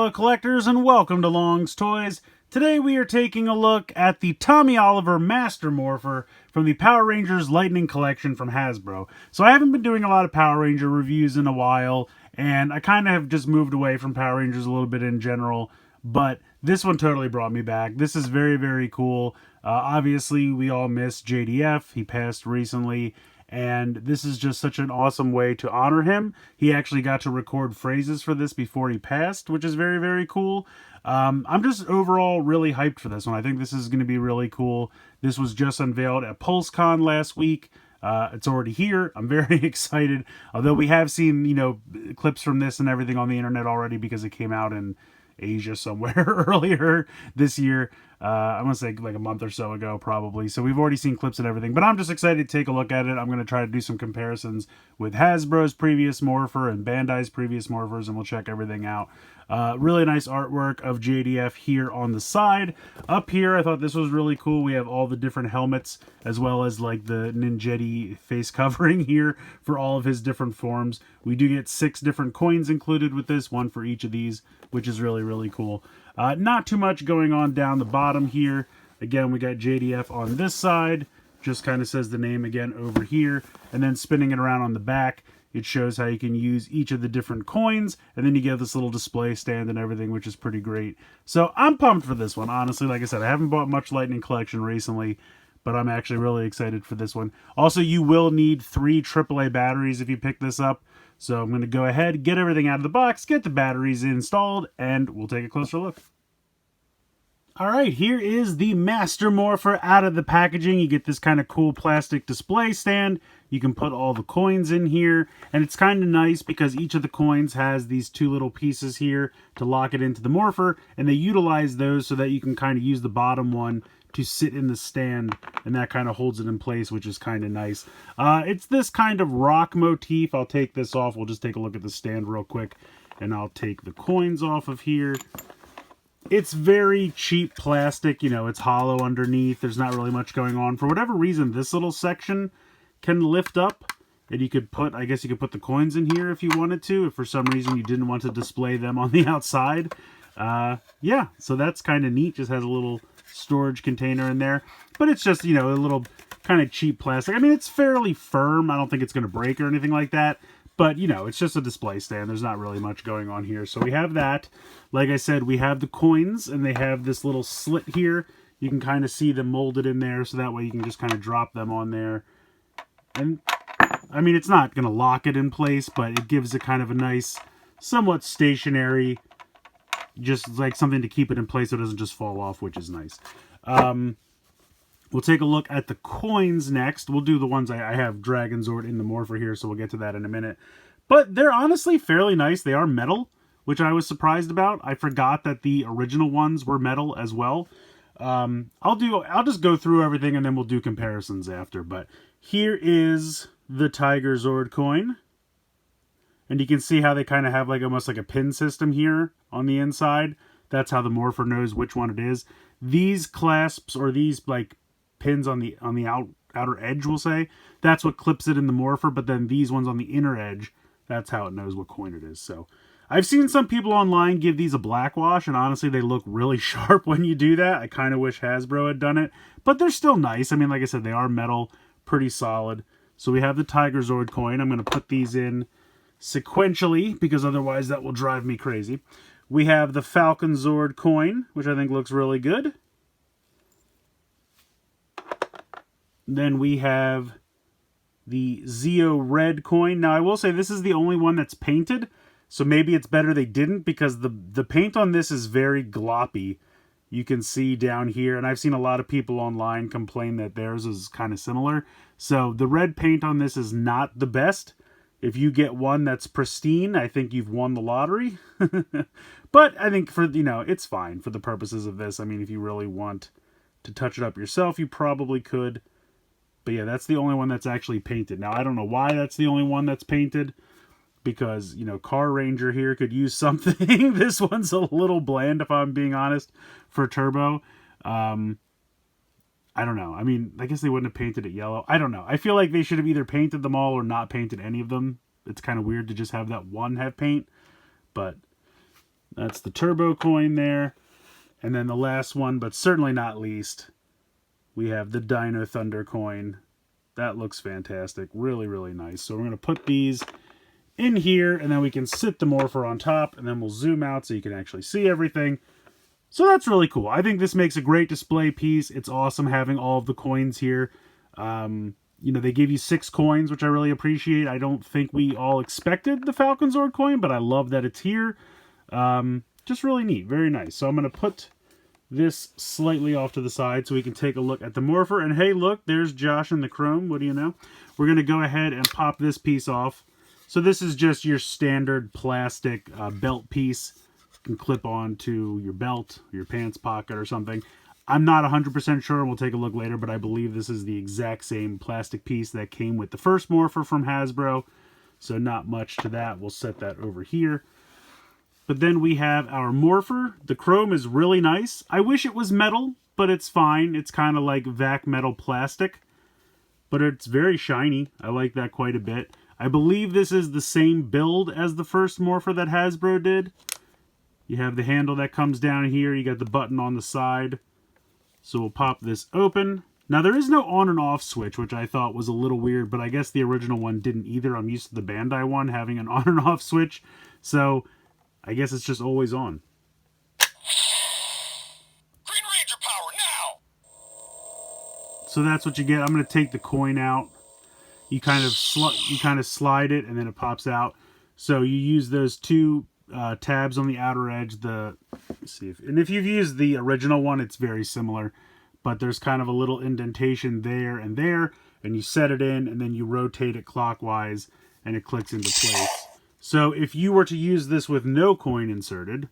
Hello collectors and welcome to Long's Toys. Today we are taking a look at the Tommy Oliver Master Morpher from the Power Rangers Lightning Collection from Hasbro. So I haven't been doing a lot of Power Ranger reviews in a while, and I kind of have just moved away from Power Rangers a little bit in general, but this one totally brought me back. This is very, very cool. Obviously we all miss JDF. He passed recently. And this is just such an awesome way to honor him. He actually got to record phrases for this before he passed, which is very, very cool. I'm just overall really hyped for this one. I think this is going to be really cool. This was just unveiled at PulseCon last week. It's already here. I'm very excited. Although we have seen, clips from this and everything on the internet already because it came out in Asia somewhere earlier this year. I want to say like a month or so ago probably. So we've already seen clips and everything, but I'm just excited to take a look at it. I'm going to try to do some comparisons with Hasbro's previous Morpher and Bandai's previous Morphers, and we'll check everything out. Really nice artwork of JDF here on the side. Up here, I thought this was really cool. We have all the different helmets as well as like the Ninjetti face covering here for all of his different forms. We do get 6 different coins included with this, one for each of these, which is really, really cool. Not too much going on down the bottom here. Again, we got JDF on this side. Just kind of says the name again over here. And then spinning it around on the back, it shows how you can use each of the different coins. And then you get this little display stand and everything, which is pretty great. So I'm pumped for this one, honestly. Like I said, I haven't bought much Lightning Collection recently, but I'm actually really excited for this one. Also, you will need 3 AAA batteries if you pick this up. So I'm going to go ahead, get everything out of the box, get the batteries installed, and we'll take a closer look. Alright, here is the Master Morpher out of the packaging. You get this kind of cool plastic display stand. You can put all the coins in here, and it's kind of nice because each of the coins has these 2 little pieces here to lock it into the Morpher, and they utilize those so that you can kind of use the bottom one to sit in the stand, and that kind of holds it in place, which is kind of nice. It's this kind of rock motif. I'll take this off. We'll just take a look at the stand real quick, and I'll take the coins off of here. It's very cheap plastic, it's hollow underneath. There's not really much going on. For whatever reason, this little section can lift up, and you could put, I guess you could put the coins in here if you wanted to, if for some reason you didn't want to display them on the outside. Yeah, so that's kind of neat. Just has a little storage container in there, but it's just, a little kind of cheap plastic. I mean, it's fairly firm. I don't think it's going to break or anything like that. But, it's just a display stand. There's not really much going on here. So we have that. Like I said, we have the coins, and they have this little slit here. You can kind of see them molded in there, so that way you can just kind of drop them on there. And, I mean, it's not going to lock it in place, but it gives it kind of a nice, somewhat stationary, just like something to keep it in place so it doesn't just fall off, which is nice. We'll take a look at the coins next. We'll do the ones I have Dragon Zord in the Morpher here, so we'll get to that in a minute. But they're honestly fairly nice. They are metal, which I was surprised about. I forgot that the original ones were metal as well. I'll just go through everything and then we'll do comparisons after. But here is the Tiger Zord coin. And you can see how they kind of have like almost like a pin system here on the inside. That's how the Morpher knows which one it is. These clasps, or these like pins on the outer edge, we'll say, that's what clips it in the Morpher, but then these ones on the inner edge, that's how it knows what coin it is. So I've seen some people online give these a black wash, and honestly they look really sharp when you do that. I kind of wish Hasbro had done it, but they're still nice. I mean, like I said, they are metal, pretty solid. So we have the Tiger Zord coin. I'm going to put these in sequentially because otherwise that will drive me crazy. We have the Falcon Zord coin, which I think looks really good. Then we have the Zeo Red coin. Now, I will say this is the only one that's painted, so maybe it's better they didn't, because the paint on this is very gloppy. You can see down here, and I've seen a lot of people online complain that theirs is kind of similar. So the red paint on this is not the best. If you get one that's pristine, I think you've won the lottery. But I think for, it's fine for the purposes of this. I mean, if you really want to touch it up yourself, you probably could. But yeah, that's the only one that's actually painted. Now, I don't know why that's the only one that's painted, because, Car Ranger here could use something. This one's a little bland, if I'm being honest, for Turbo. I don't know. I mean, I guess they wouldn't have painted it yellow. I don't know. I feel like they should have either painted them all or not painted any of them. It's kind of weird to just have that one have paint. But That's the turbo coin there. And then the last one, but certainly not least, we have the Dino Thunder coin. That looks fantastic. Really, really nice. So we're going to put these in here, and then we can sit the Morpher on top, and then we'll zoom out so you can actually see everything. So that's really cool. I think this makes a great display piece. It's awesome having all of the coins here. You know, they give you 6 coins, which I really appreciate. I don't think we all expected the Falcon Zord coin, but I love that it's here. Just really neat. Very nice. So I'm going to put this slightly off to the side so we can take a look at the Morpher. And hey, look, there's Josh in the chrome. What do you know? We're going to go ahead and pop this piece off. So this is just your standard plastic belt piece. You can clip on to your belt, your pants pocket or something. I'm not 100% sure. We'll take a look later, but I believe this is the exact same plastic piece that came with the first Morpher from Hasbro. So not much to that. We'll set that over here. But then we have our Morpher. The chrome is really nice. I wish it was metal, but it's fine. It's kind of like vac metal plastic, but it's very shiny. I like that quite a bit. I believe this is the same build as the first Morpher that Hasbro did. You have the handle that comes down here. You got the button on the side. So we'll pop this open. Now there is no on and off switch, which I thought was a little weird, but I guess the original one didn't either. I'm used to the Bandai one having an on and off switch. So I guess it's just always on. Green Ranger power now! So that's what you get. I'm going to take the coin out. You kind of slide it, and then it pops out. So you use those 2 tabs on the outer edge. Let's see if you've used the original one, it's very similar, but there's kind of a little indentation there, and you set it in, and then you rotate it clockwise, and it clicks into place. So if you were to use this with no coin inserted,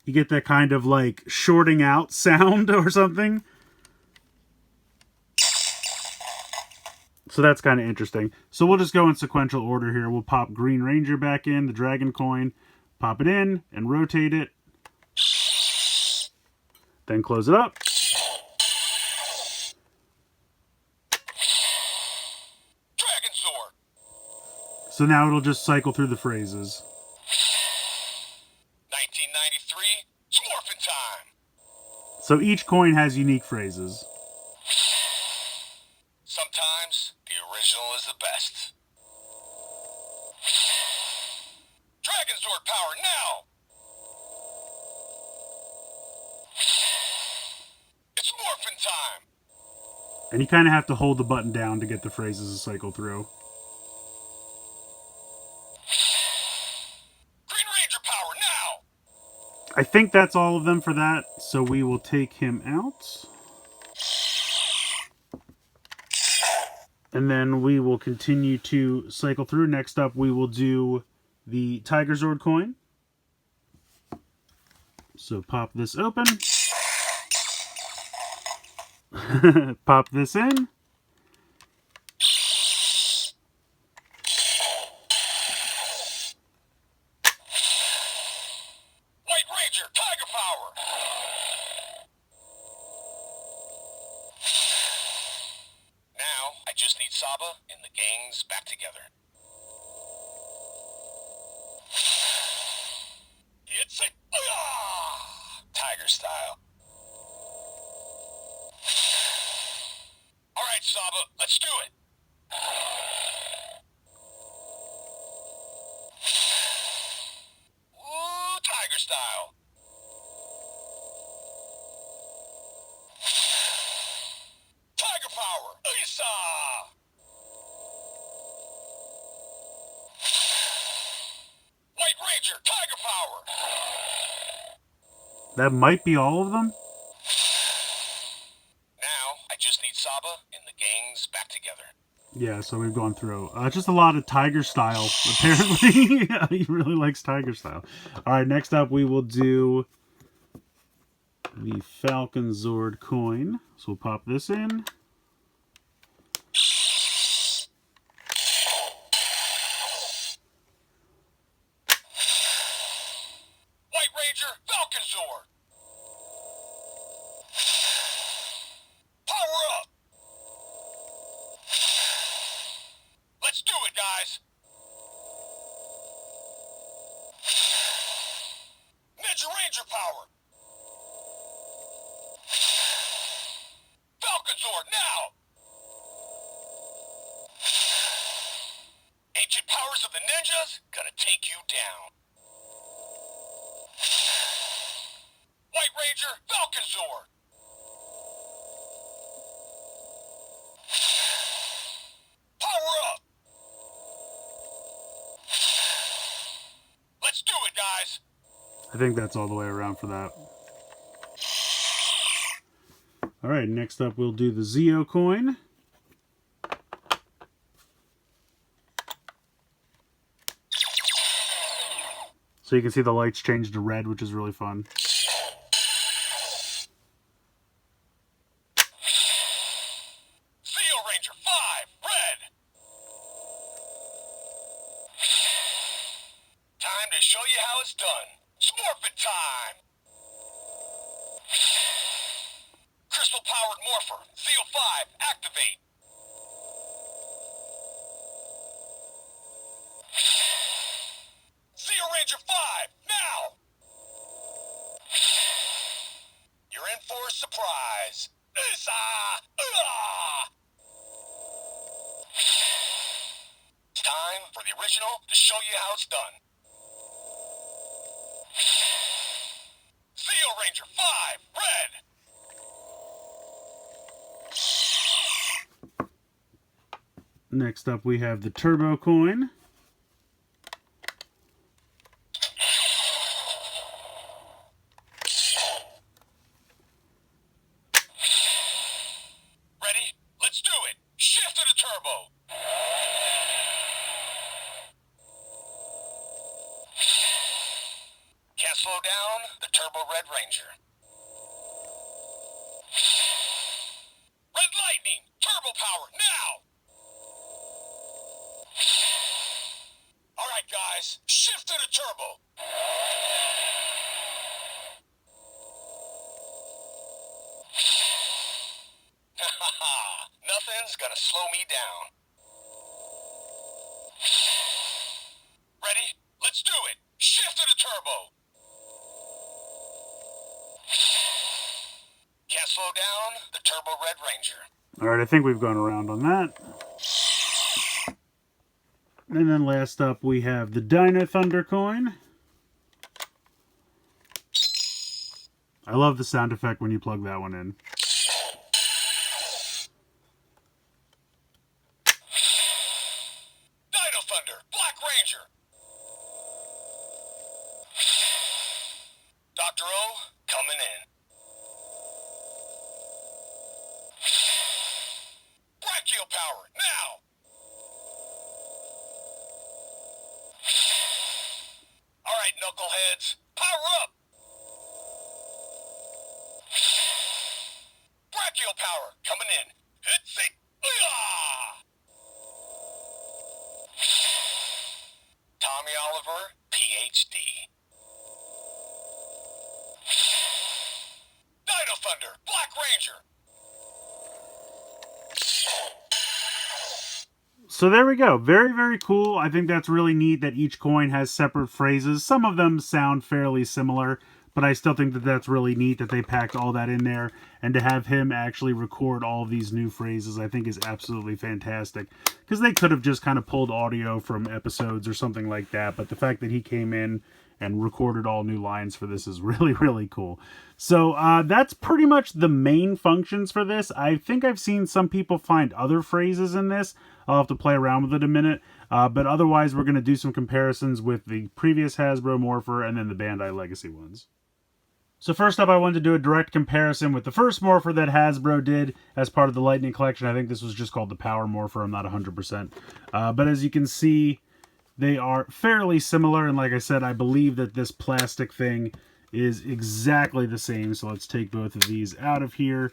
you get that kind of like shorting out sound or something. So that's kind of interesting. So we'll just go in sequential order here. We'll pop Green Ranger back in, the Dragon coin, pop it in, and rotate it. Then close it up. Dragon Zord! So now it'll just cycle through the phrases. 1993, it's morphin' time! So each coin has unique phrases. Sometimes, the original is the best. Dragon Zord power now! It's morphin' time! And you kind of have to hold the button down to get the phrases to cycle through. Green Ranger power now! I think that's all of them for that, so we will take him out. And then we will continue to cycle through. Next up, we will do the Tiger Zord coin. So pop this open. Pop this in. White Ranger, Tiger power! Now, I just need Saba and the gangs back together. It's a Tiger style. All right, Saba, let's do it. Ooh, Tiger style. Tiger power. Isa! White Ranger, Tiger power. That might be all of them. Now, I just need Saba and the gangs back together. Yeah, so we've gone through just a lot of Tiger style, apparently. He really likes Tiger style. All right, next up we will do the Falcon Zord coin. So we'll pop this in. White Ranger, Falcon Zord. Power up. Let's do it, guys. down. White Ranger, Falcon Zord. Power up. Let's do it, guys. I think that's all the way around for that. All right, next up we'll do the Zeo coin. So you can see the lights change to red, which is really fun. Zeo Ranger 5, red. Time to show you how it's done. Morphin' time. Crystal-powered Morpher, Zeo 5, activate. Zeo Ranger 5, now! You're in for a surprise. It's time for the original to show you how it's done. Zeo Ranger 5, red! Next up we have the Turbo coin. Ready? Let's do it! Shift to the turbo! Can't slow down the Turbo Red Ranger. Red Lightning! Turbo power, now! Alright guys, shift to the turbo! Nothing's gonna slow me down. Ready? Let's do it! Shift to the turbo! Can't slow down the Turbo Red Ranger. Alright, I think we've gone around on that. And then last up we have the Dino Thunder coin. I love the sound effect when you plug that one in. Dino Thunder, Black Ranger. Dr. O, coming in. Brachial power, now! Alright, knuckleheads, power up! Brachial power, coming in. It's a... Tommy Oliver, PhD. Dino Thunder, Black Ranger. So there we go. Very, very cool. I think that's really neat that each coin has separate phrases. Some of them sound fairly similar, but I still think that that's really neat that they packed all that in there. And to have him actually record all of these new phrases, I think is absolutely fantastic. Because they could have just kind of pulled audio from episodes or something like that. But the fact that he came in and recorded all new lines for this is really, really cool. So that's pretty much the main functions for this. I think I've seen some people find other phrases in this. I'll have to play around with it a minute. But otherwise, we're going to do some comparisons with the previous Hasbro Morpher and then the Bandai Legacy ones. So first up, I wanted to do a direct comparison with the first Morpher that Hasbro did as part of the Lightning Collection. I think this was just called the Power Morpher. I'm not 100%. But as you can see, they are fairly similar. And like I said, I believe that this plastic thing is exactly the same. So let's take both of these out of here.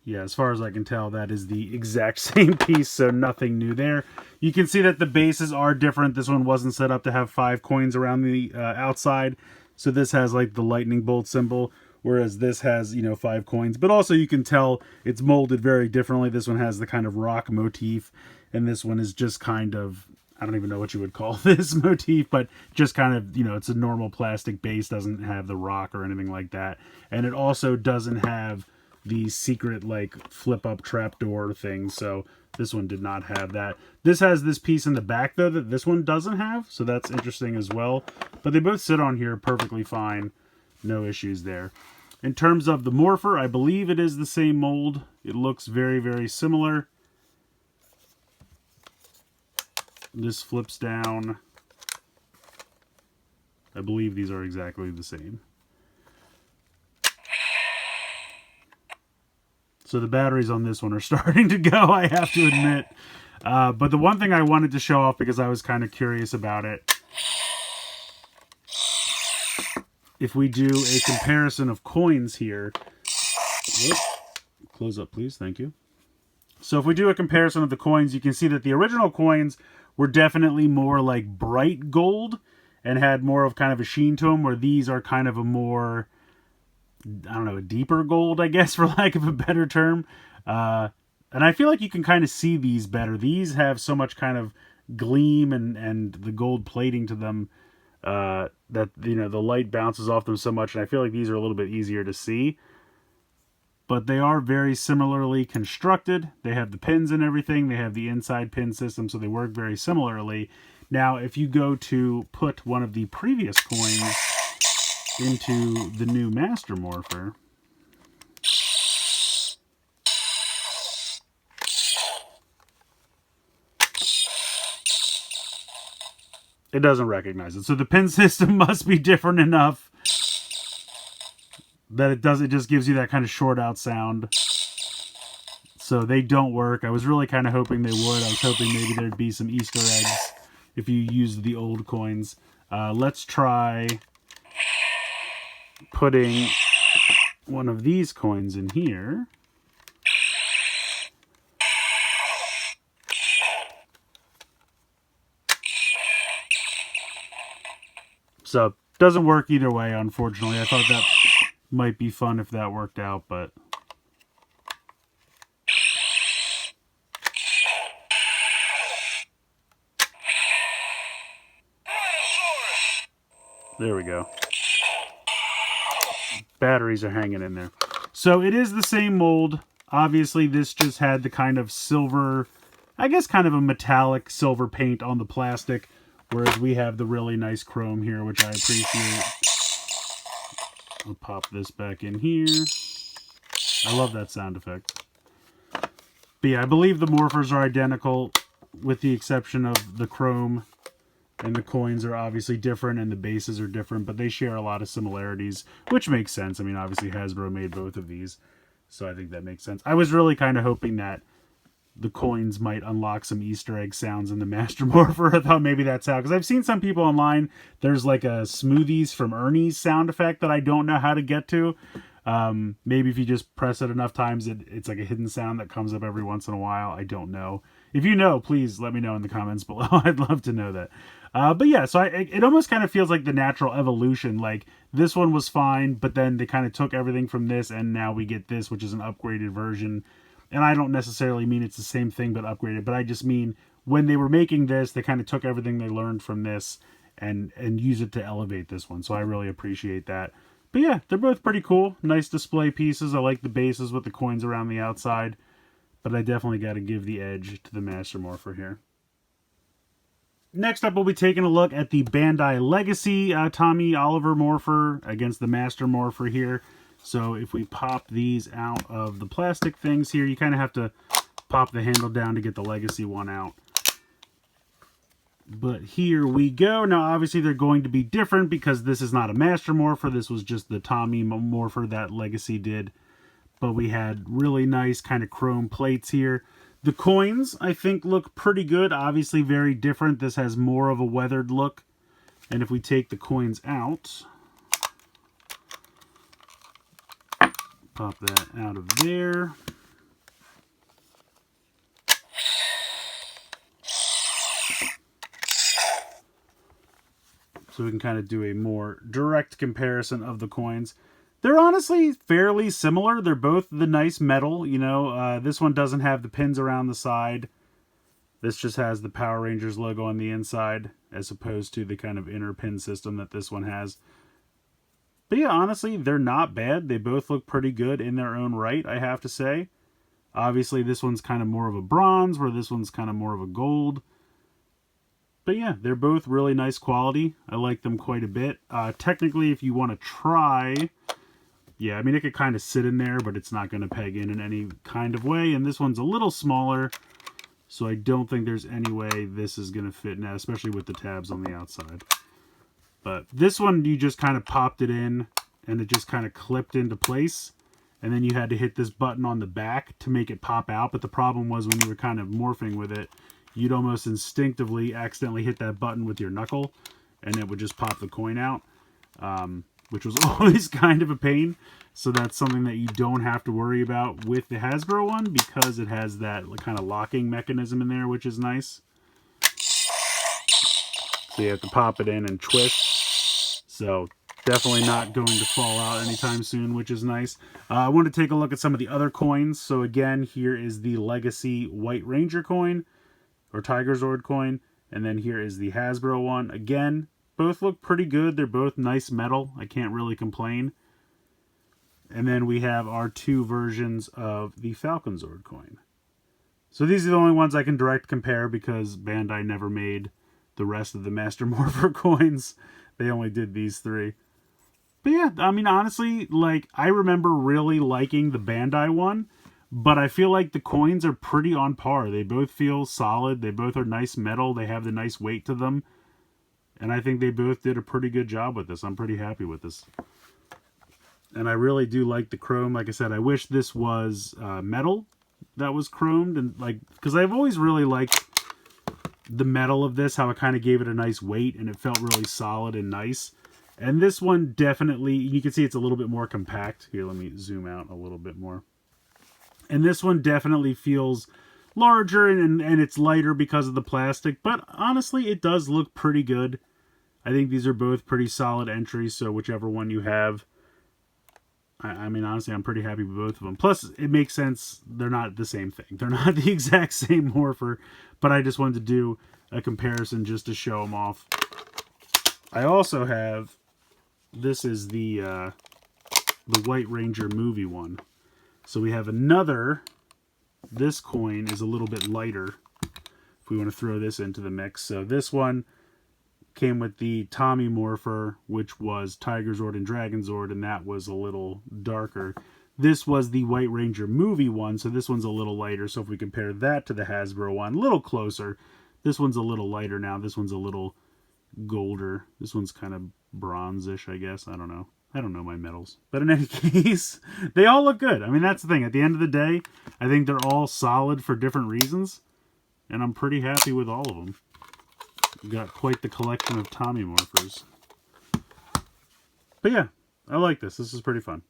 Yeah, as far as I can tell, that is the exact same piece, so nothing new there. You can see that the bases are different. This one wasn't set up to have 5 coins around the outside. So this has like the lightning bolt symbol, whereas this has, 5 coins. But also you can tell it's molded very differently. This one has the kind of rock motif, and this one is just kind of, I don't even know what you would call this motif, but just kind of, it's a normal plastic base, doesn't have the rock or anything like that. And it also doesn't have the secret like flip up trapdoor thing. So this one did not have that. This has this piece in the back though that this one doesn't have, so that's interesting as well. But they both sit on here perfectly fine. No issues there. In terms of the Morpher, I believe it is the same mold. It looks very, very similar. This flips down. I believe these are exactly the same. So the batteries on this one are starting to go, I have to admit. But the one thing I wanted to show off because I was kind of curious about it, if we do a comparison of coins here, whoop, close up please, thank you. So if we do a comparison of the coins, you can see that the original coins were definitely more like bright gold and had more of kind of a sheen to them, where these are kind of a more, I don't know, a deeper gold, I guess, for lack of a better term. And I feel like you can kind of see these better. These have so much kind of gleam and the gold plating to them that, you know, the light bounces off them so much, and I feel like these are a little bit easier to see. But they are very similarly constructed. They have the pins and everything. They have the inside pin system, so they work very similarly. Now, if you go to put one of the previous coins into the new Master Morpher, it doesn't recognize it. So the pin system must be different enough that it just gives you that kind of short out sound. So they don't work. I was really kind of hoping they would. I was hoping maybe there'd be some Easter eggs if you used the old coins. Let's try putting one of these coins in here. So, doesn't work either way, unfortunately. I thought that might be fun if that worked out, but... There we go. Batteries are hanging in there. So, it is the same mold. Obviously, this just had the kind of silver, I guess kind of a metallic silver paint on the plastic, whereas we have the really nice chrome here, which I appreciate. I'll pop this back in here. I love that sound effect. But yeah, I believe the morphers are identical, with the exception of the chrome. And the coins are obviously different, and the bases are different, but they share a lot of similarities, which makes sense. I mean, obviously Hasbro made both of these, so I think that makes sense. I was really kind of hoping that the coins might unlock some Easter egg sounds in the Master Morpher. I thought maybe that's how, because I've seen some people online, there's like a Smoothies from Ernie's sound effect that I don't know how to get to. Maybe if you just press it enough times, it's like a hidden sound that comes up every once in a while. I don't know. If you know, please let me know in the comments below. I'd love to know that. But yeah, so it almost kind of feels like the natural evolution. Like, this one was fine, but then they kind of took everything from this, and now we get this, which is an upgraded version. And I don't necessarily mean it's the same thing but upgraded, but I just mean when they were making this, they kind of took everything they learned from this and used it to elevate this one. So I really appreciate that. But yeah, they're both pretty cool. Nice display pieces. I like the bases with the coins around the outside. But I definitely got to give the edge to the Master Morpher here. Next up, we'll be taking a look at the Bandai Legacy Tommy Oliver Morpher against the Master Morpher here. So if we pop these out of the plastic things here, you kind of have to pop the handle down to get the Legacy one out. But here we go. Now, obviously, they're going to be different because this is not a Master Morpher. This was just the Tommy Morpher that Legacy did. But we had really nice kind of chrome plates here. The coins, I think, look pretty good. Obviously, very different. This has more of a weathered look. And if we take the coins out, pop that out of there. So we can kind of do a more direct comparison of the coins. They're honestly fairly similar. They're both the nice metal, you know. This one doesn't have the pins around the side. This just has the Power Rangers logo on the inside, as opposed to the kind of inner pin system that this one has. But yeah, honestly, they're not bad. They both look pretty good in their own right, I have to say. Obviously, this one's kind of more of a bronze, where this one's kind of more of a gold. But yeah, they're both really nice quality. I like them quite a bit. Technically, if you want to try... Yeah, I mean, it could kind of sit in there, but it's not going to peg in any kind of way. And this one's a little smaller, so I don't think there's any way this is going to fit now, especially with the tabs on the outside. But this one, you just kind of popped it in, and it just kind of clipped into place. And then you had to hit this button on the back to make it pop out. But the problem was when you were kind of morphing with it, you'd almost instinctively accidentally hit that button with your knuckle, and it would just pop the coin out, which was always kind of a pain. So that's something that you don't have to worry about with the Hasbro one, because it has that kind of locking mechanism in there, which is nice. So you have to pop it in and twist. So definitely not going to fall out anytime soon, which is nice. I want to take a look at some of the other coins. So again, here is the Legacy White Ranger coin, or Tiger Zord coin. And then here is the Hasbro one. Again, both look pretty good. They're both nice metal. I can't really complain. And then we have our two versions of the Falcon Zord coin. So these are the only ones I can direct compare, because Bandai never made the rest of the Master Morpher coins. They only did these three. But yeah, I mean, honestly, like, I remember really liking the Bandai one, but I feel like the coins are pretty on par. They both feel solid. They both are nice metal. They have the nice weight to them. And I think they both did a pretty good job with this. I'm pretty happy with this. And I really do like the chrome. Like I said, I wish this was metal that was chromed. And like, because I've always really liked the metal of this, how it kind of gave it a nice weight, and it felt really solid and nice. And this one definitely, you can see it's a little bit more compact. Here, let me zoom out a little bit more. And this one definitely feels larger, and it's lighter because of the plastic. But honestly, it does look pretty good. I think these are both pretty solid entries, so whichever one you have. I mean, honestly, I'm pretty happy with both of them. Plus, it makes sense. They're not the same thing. They're not the exact same Morpher, but I just wanted to do a comparison just to show them off. I also have, this is the White Ranger movie one. So we have another, this coin is a little bit lighter, if we want to throw this into the mix. So this one came with the Tommy Morpher, which was Tiger Zord and Dragon Zord, and that was a little darker. This was the White Ranger movie one, so this one's a little lighter. So if we compare that to the Hasbro one, a little closer. This one's a little lighter now. This one's a little golder. This one's kind of bronze-ish, I guess. I don't know. I don't know my metals. But in any case, they all look good. I mean, that's the thing. At the end of the day, I think they're all solid for different reasons, and I'm pretty happy with all of them. Got quite the collection of Tommy Morphers. But yeah, I like this. This is pretty fun.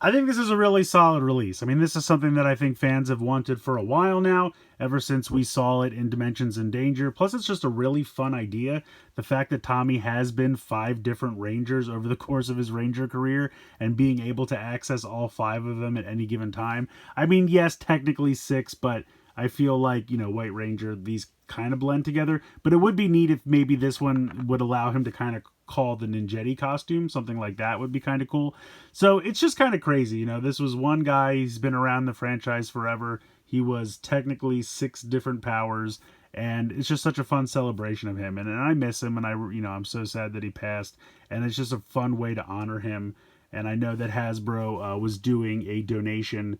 I think this is a really solid release. I mean, this is something that I think fans have wanted for a while now, ever since we saw it in Dimensions in Danger. Plus, it's just a really fun idea. The fact that Tommy has been 5 different Rangers over the course of his Ranger career, and being able to access all 5 of them at any given time. I mean, yes, technically 6, but I feel like, you know, White Ranger, these kind of blend together. But it would be neat if maybe this one would allow him to kind of call the Ninjetti costume. Something like that would be kind of cool. So it's just kind of crazy. You know, this was one guy. He's been around the franchise forever. He was technically 6 different powers. And it's just such a fun celebration of him. And I miss him. And I'm so sad that he passed. And it's just a fun way to honor him. And I know that Hasbro was doing a donation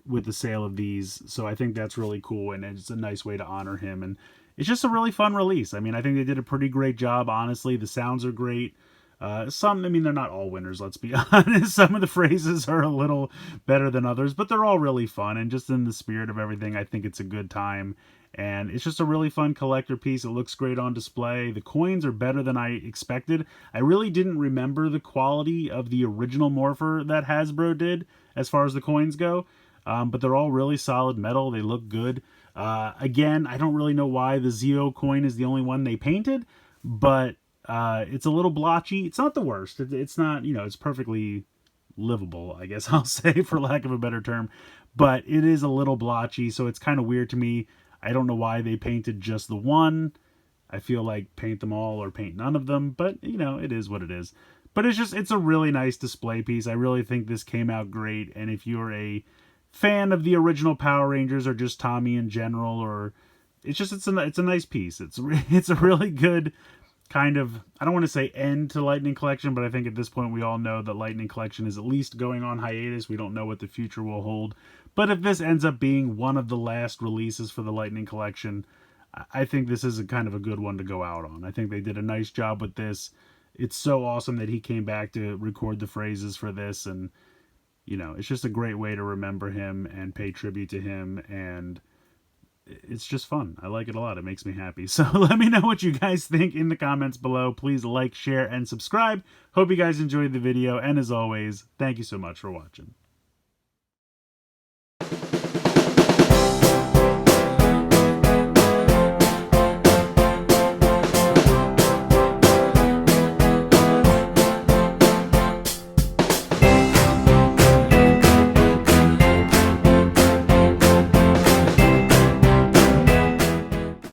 with the sale of these, so I think that's really cool, and it's a nice way to honor him, and it's just a really fun release. I mean, I think they did a pretty great job, honestly. The sounds are great. I mean, they're not all winners, let's be honest. Some of the phrases are a little better than others, but they're all really fun, and just in the spirit of everything, I think it's a good time, and it's just a really fun collector piece. It looks great on display. The coins are better than I expected. I really didn't remember the quality of the original Morpher that Hasbro did, as far as the coins go. But they're all really solid metal. They look good. Again, I don't really know why the Zeo coin is the only one they painted, but it's a little blotchy. It's not the worst. It's not, you know, it's perfectly livable, I guess I'll say, for lack of a better term. But it is a little blotchy, so it's kind of weird to me. I don't know why they painted just the one. I feel like paint them all or paint none of them, but you know, it is what it is. But it's a really nice display piece. I really think this came out great, and if you're a fan of the original Power Rangers or just Tommy in general, or it's a nice piece. It's a really good kind of, I don't want to say end to Lightning Collection, but I think at this point we all know that Lightning Collection is at least going on hiatus. We don't know what the future will hold. But if this ends up being one of the last releases for the Lightning Collection, I think this is a kind of a good one to go out on. I think they did a nice job with this. It's so awesome that he came back to record the phrases for this, and you know, it's just a great way to remember him and pay tribute to him, and it's just fun. I like it a lot. It makes me happy. So let me know what you guys think in the comments below. Please like, share, and subscribe. Hope you guys enjoyed the video, and as always, thank you so much for watching.